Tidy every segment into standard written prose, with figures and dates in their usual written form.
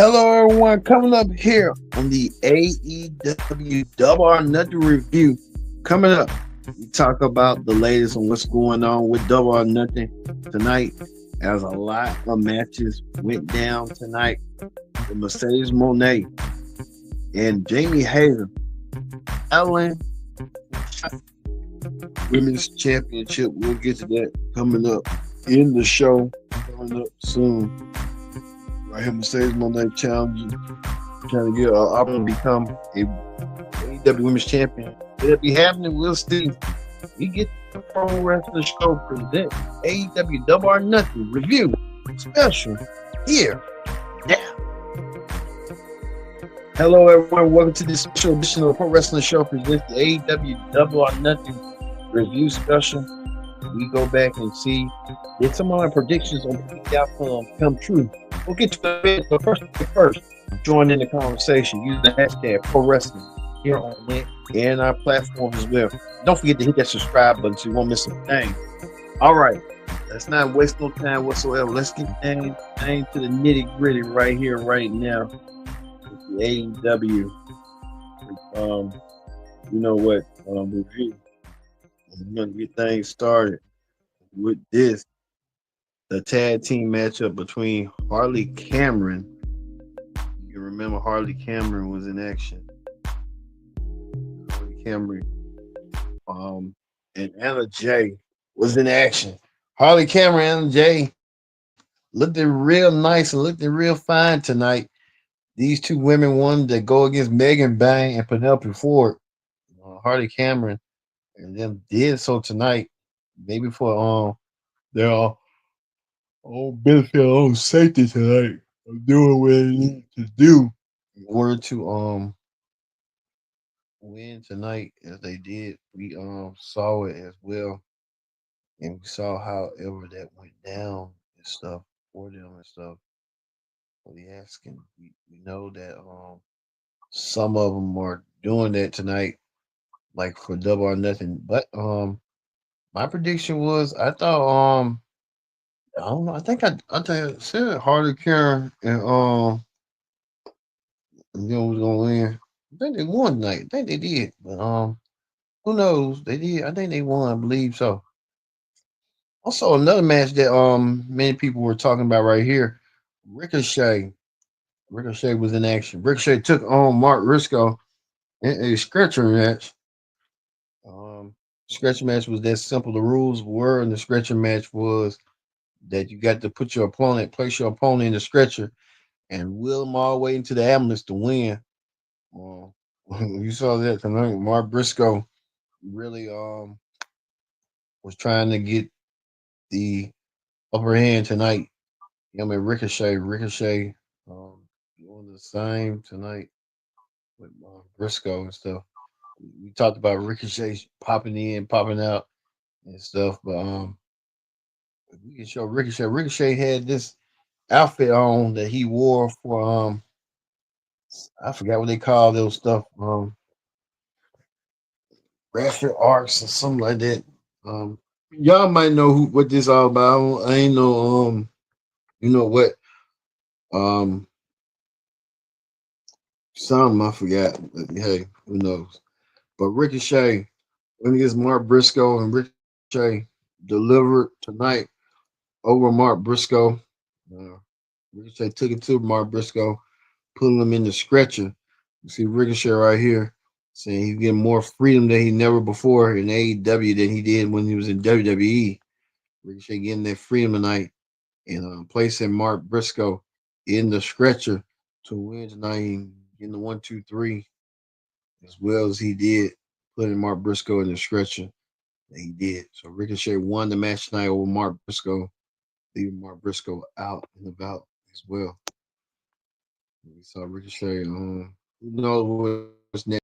Hello, everyone. Coming up here on the AEW Double or Nothing review. Coming up, we talk about the latest on what's going on with Double or Nothing tonight, as a lot of matches went down tonight. The Mercedes Monet and Jamie Hayter, Ellen Women's Championship. We'll get to that coming up in the show. Coming up soon. Right here, Mercedes Monet challenging, trying to get an opportunity to become a AEW Women's Champion. Will it be happening? We'll see. We get the Pro Wrestling Show present AEW Double or Nothing review special here now. Hello, everyone. Welcome to this special edition of the Pro Wrestling Show presents the AEW Double or Nothing review special. We go back and see did some of our predictions on the outcome come true. We'll get to it, but first, join in the conversation. Use the hashtag Pro Wrestling here on it and our platforms as well. Don't forget to hit that subscribe button so you won't miss a thing. All right, let's not waste no time whatsoever. Let's get things to the nitty gritty right here, right now. With the AEW, review. We're gonna get things started with this. The tag team matchup between Harley Cameron. You remember Harley Cameron was in action. Harley Cameron and Anna Jay was in action. Harley Cameron and Anna Jay looked real nice and looked real fine tonight. These two women wanted to go against Megan Bang and Penelope Ford. Harley Cameron and them did so tonight. Maybe for their own benefit, their own safety tonight. Of doing what they need to do in order to win tonight as they did. We saw it as well, and we saw however that went down and stuff for them and stuff. For the asking, we know that some of them are doing that tonight, like for Double or Nothing. But my prediction was I thought I don't know. I think I said Harley Karen and was gonna win. I think they won tonight. I think they did, but who knows? They did. I think they won. I believe so. Also, another match that many people were talking about right here. Ricochet. Ricochet was in action. Ricochet took on Mark Briscoe in a stretcher match. Um, Stretcher match was that simple. The rules were in the stretcher match was that you got to put your opponent, place your opponent in the stretcher, and wheel them all the way into the ambulance to win. Um, you saw that tonight. Mark Briscoe really was trying to get the upper hand tonight. Ricochet. Ricochet doing the same tonight with Briscoe and stuff. We talked about Ricochet popping in, popping out, and stuff. But we can show Ricochet. Ricochet had this outfit on that he wore for I forgot what they call those stuff. Rapture Arcs or something like that. Y'all might know what this all about. I ain't know you know what um some I forgot. But hey, who knows? But Ricochet, when he gets Mark Briscoe and Ricochet delivered tonight over Mark Briscoe. Uh, Ricochet took it to Mark Briscoe, putting him in the stretcher. You see Ricochet right here saying he's getting more freedom than he never before in AEW than he did when he was in WWE. Ricochet getting that freedom tonight and placing Mark Briscoe in the stretcher to win tonight, getting the 1, 2, 3 as well as he did, putting Mark Briscoe in the stretcher. That he did. So Ricochet won the match tonight over Mark Briscoe, leaving Mark Briscoe out and about as well. We saw Ricochet. Who knows what's next?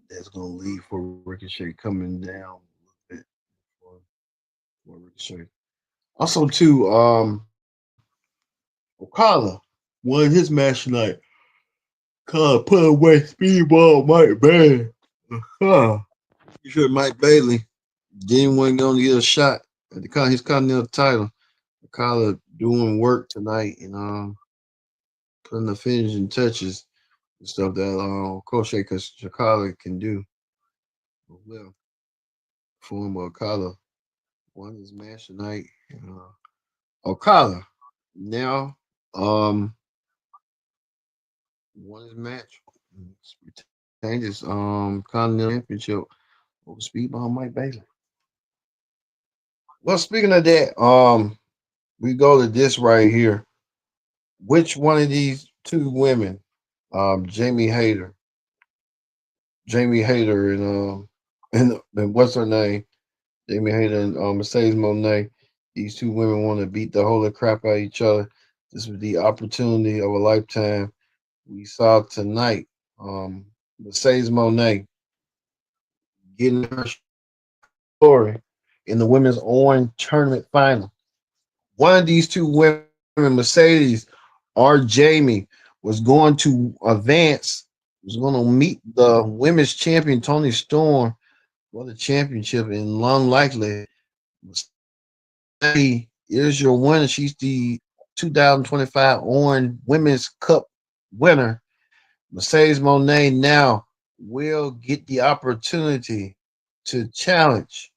that's gonna lead for Ricochet coming down a little bit for, for Ricochet. Also, too, Okada won his match tonight. Okada put away Speedball Mike Bailey. Huh. You sure Mike Bailey didn't want to go and get a shot at his Continental title. Okada doing work tonight and putting the finishing touches and stuff that Crochet Okada can do well. Former Okada won his match tonight. Okada now won his match. Retained his Continental Championship over Speedball Mike Bailey. Well, speaking of that, we go to this right here. Which one of these two women, Jamie Hayter, and what's her name? Jamie Hayter and Mercedes Monet. These two women want to beat the holy crap out of each other. This was the opportunity of a lifetime. We saw tonight. Mercedes Monet getting her story in the women's Owen tournament final. One of these two women, Mercedes or Jamie, was going to advance, was going to meet the women's champion, Tony Storm, for the championship, and unlikely, Mercedes is your winner. She's the 2025 Owen Women's Cup winner. Mercedes Monet now will get the opportunity to challenge.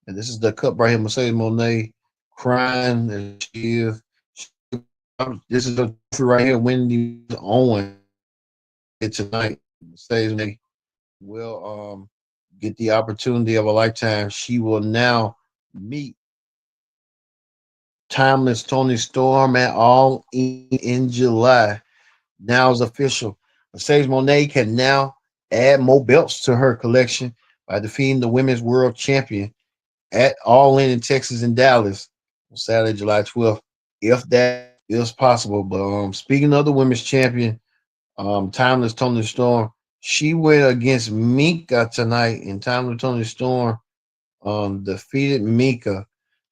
And this is the cup right here. Mercedes Monet crying as she is. This is a trophy right here. Wendy Owen tonight. Mercedes Monet will get the opportunity of a lifetime. She will now meet Timeless Tony Storm at All in July. Now is official. Mercedes Monet can now add more belts to her collection by defeating the women's world champion at All In Texas and Dallas on Saturday, July 12th, if that is possible. But speaking of the women's champion, Timeless Tony Storm, she went against Mika tonight, and Timeless Tony Storm defeated Mika.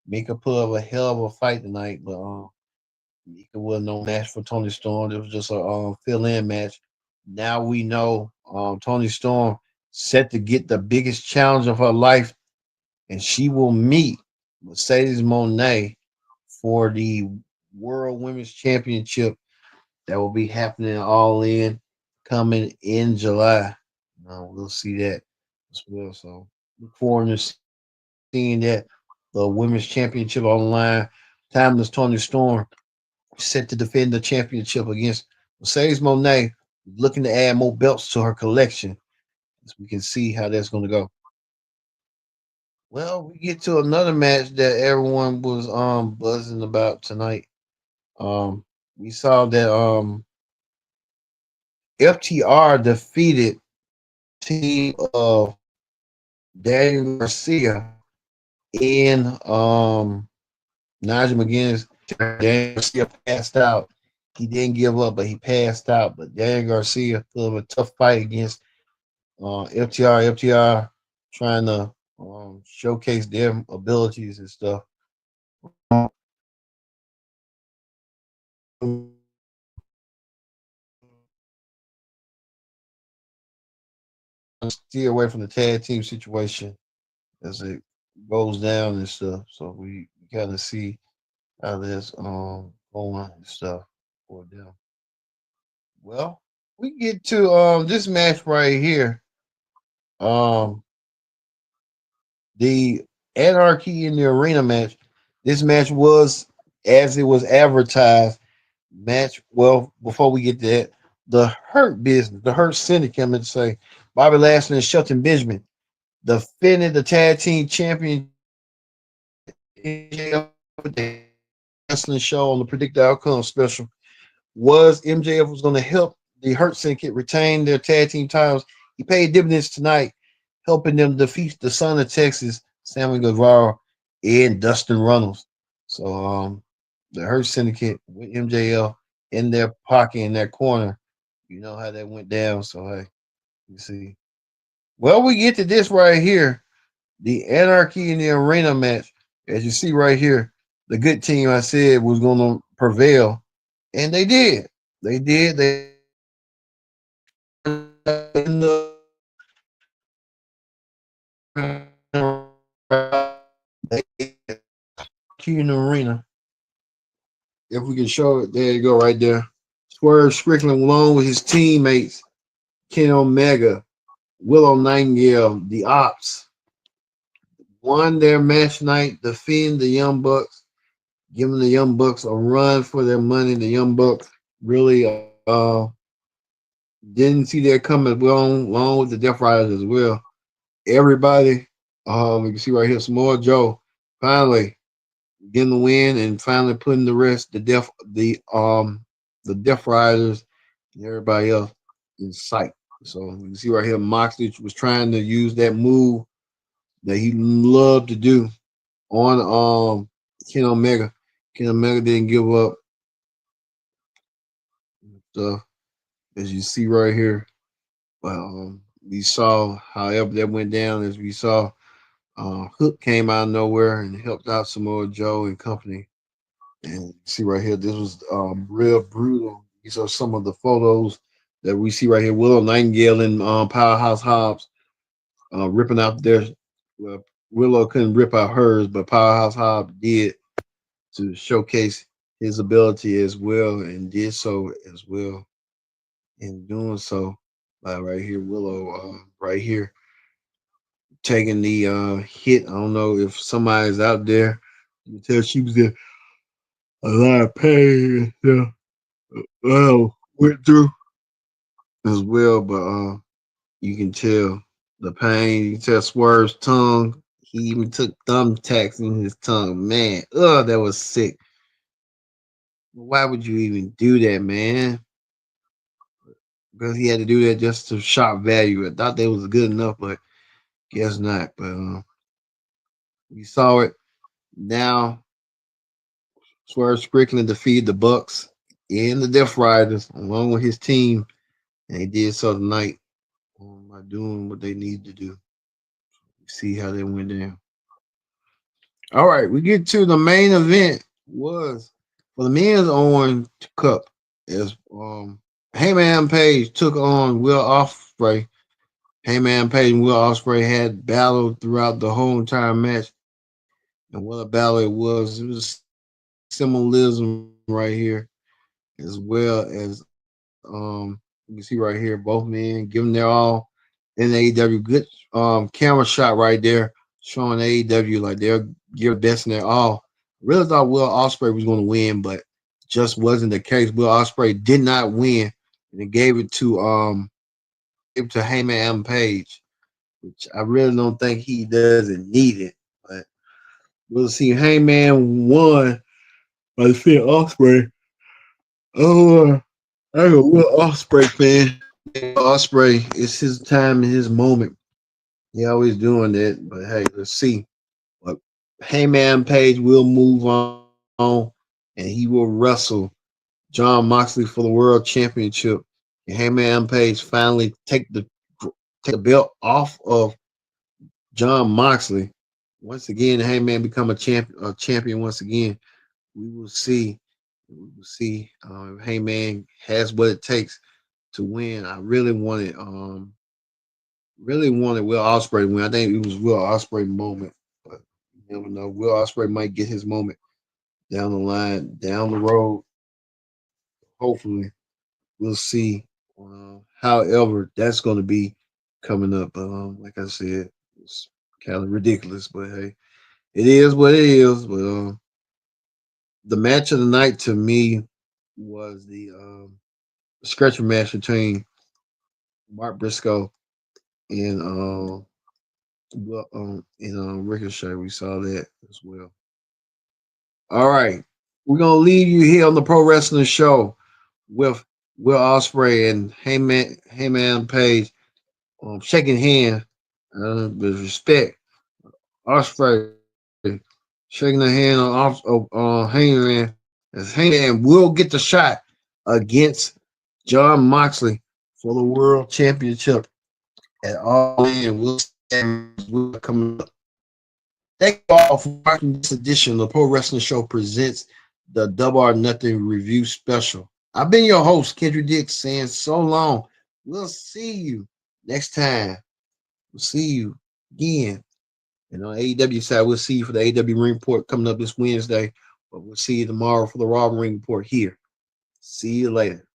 Mika put up a hell of a fight tonight, but Mika was no match for Tony Storm. It was just a fill-in match. Now we know Tony Storm set to get the biggest challenge of her life, and she will meet Mercedes Monet for the World Women's Championship that will be happening all in coming in July. We'll see that as well. So look forward to seeing that the Women's Championship online. Timeless Tony Storm set to defend the championship against Mercedes Monet, looking to add more belts to her collection. As we can see how that's going to go. Well, we get to another match that everyone was buzzing about tonight. We saw that FTR defeated team of Daniel Garcia and Nigel McGuinness. Daniel Garcia passed out. He didn't give up, but he passed out. But Daniel Garcia put up a tough fight against FTR. FTR trying to showcase their abilities and stuff. Stay away from the tag team situation as it goes down and stuff. So we kind of see how that's going and stuff for them. Well, we get to this match right here. Um the Anarchy in the Arena match. This match was as it was advertised. Match well before we get to that, the Hurt Business, the Hurt Syndicate, I'm going to say Bobby Lashley and Shelton Benjamin defended the tag team champion wrestling show on the Predicted Outcome special. Was MJF was going to help the Hurt Syndicate retain their tag team titles. He paid dividends tonight, helping them defeat the Son of Texas, Sammy Guevara, and Dustin Runnels. So the Hurt Syndicate with MJF in their pocket in that corner. You know how that went down. So hey, you see. Well, we get to this right here, the Anarchy in the Arena match. As you see right here, the good team I said was going to prevail, and they did. They did. They in the Anarchy in the Arena. If we can show it, there you go, right there. Swerve Strickland, along with his teammates, Ken Omega, Willow Nightingale, the Ops, won their match night, defeating the Young Bucks, giving the Young Bucks a run for their money. The Young Bucks really didn't see that coming along with the Death Riders as well. Everybody, you can see right here, Samoa Joe finally getting the win and finally putting the Death Riders and everybody else in sight. So you can see right here, Moxley was trying to use that move that he loved to do on Ken Omega. Ken Omega didn't give up. So as you see right here, we saw however that went down. As we saw, Hook came out of nowhere and helped out Samoa Joe and company. And you see right here, this was real brutal. These are some of the photos that we see right here. Willow Nightingale and Powerhouse Hobbs ripping out their. Well, Willow couldn't rip out hers, but Powerhouse Hobbs did to showcase his ability as well, and did so as well. In doing so, right here, Willow, right here, taking the hit. I don't know if somebody's out there. You can tell she was in a lot of pain. Yeah, went through as well, but you can tell the pain. You can tell Swerve's tongue. He even took thumbtacks in his tongue. Man, that was sick. Why would you even do that, man? Because he had to do that just to shock value. I thought that was good enough, but guess not. But we saw it. Now Swerve Strickland defeated the Bucks and the Death Riders along with his team, and they did so tonight by doing what they needed to do. See how they went down. All right, we get to the main event. Was for the men's Owen Cup as Hangman Page took on Will Ospreay. Hangman Page and Will Ospreay had battled throughout the whole entire match, and what a battle it was! It was symbolism right here, as well as you can see right here, both men giving their all in AEW. Good camera shot right there, showing AEW like they're give best in their all. Really thought Will Ospreay was going to win, but just wasn't the case. Will Ospreay did not win, and it gave it to Hangman Page, which I really don't think he doesn't need it. But we'll see. Hangman won by the Ospreay. Oh, I'm a Will Ospreay fan. Ospreay, it's his time and his moment. He always doing that, but hey, let's see. But Hangman Page will move on, and he will wrestle John Moxley for the world championship. And Hangman Page finally take the belt off of John Moxley. Once again, Hangman become a champion once again. We will see. We will see if Hangman has what it takes to win. I really wanted Will Ospreay to win. I think it was Will Ospreay moment, but you never know. Will Ospreay might get his moment down the line, down the road. Hopefully, we'll see. However, that's going to be coming up. Like I said, it's kind of ridiculous, but hey, it is what it is. But the match of the night to me was the stretcher match between Mark Briscoe and Ricochet. We saw that as well. All right, we're gonna leave you here on the Pro Wrestling Show with Will Ospreay and Heyman Page shaking hands with respect. Ospreay shaking the hand of Hangman as Hangman will get the shot against John Moxley for the World Championship. at All In. We'll coming up. Thank you all for watching this edition of the Pro Wrestling Show presents the Double or Nothing review special. I've been your host, Kendrick Dix, saying so long. We'll see you next time. We'll see you again. And on AEW side, we'll see you for the AEW Ring Report coming up this Wednesday. But we'll see you tomorrow for the Raw Ring Report here. See you later.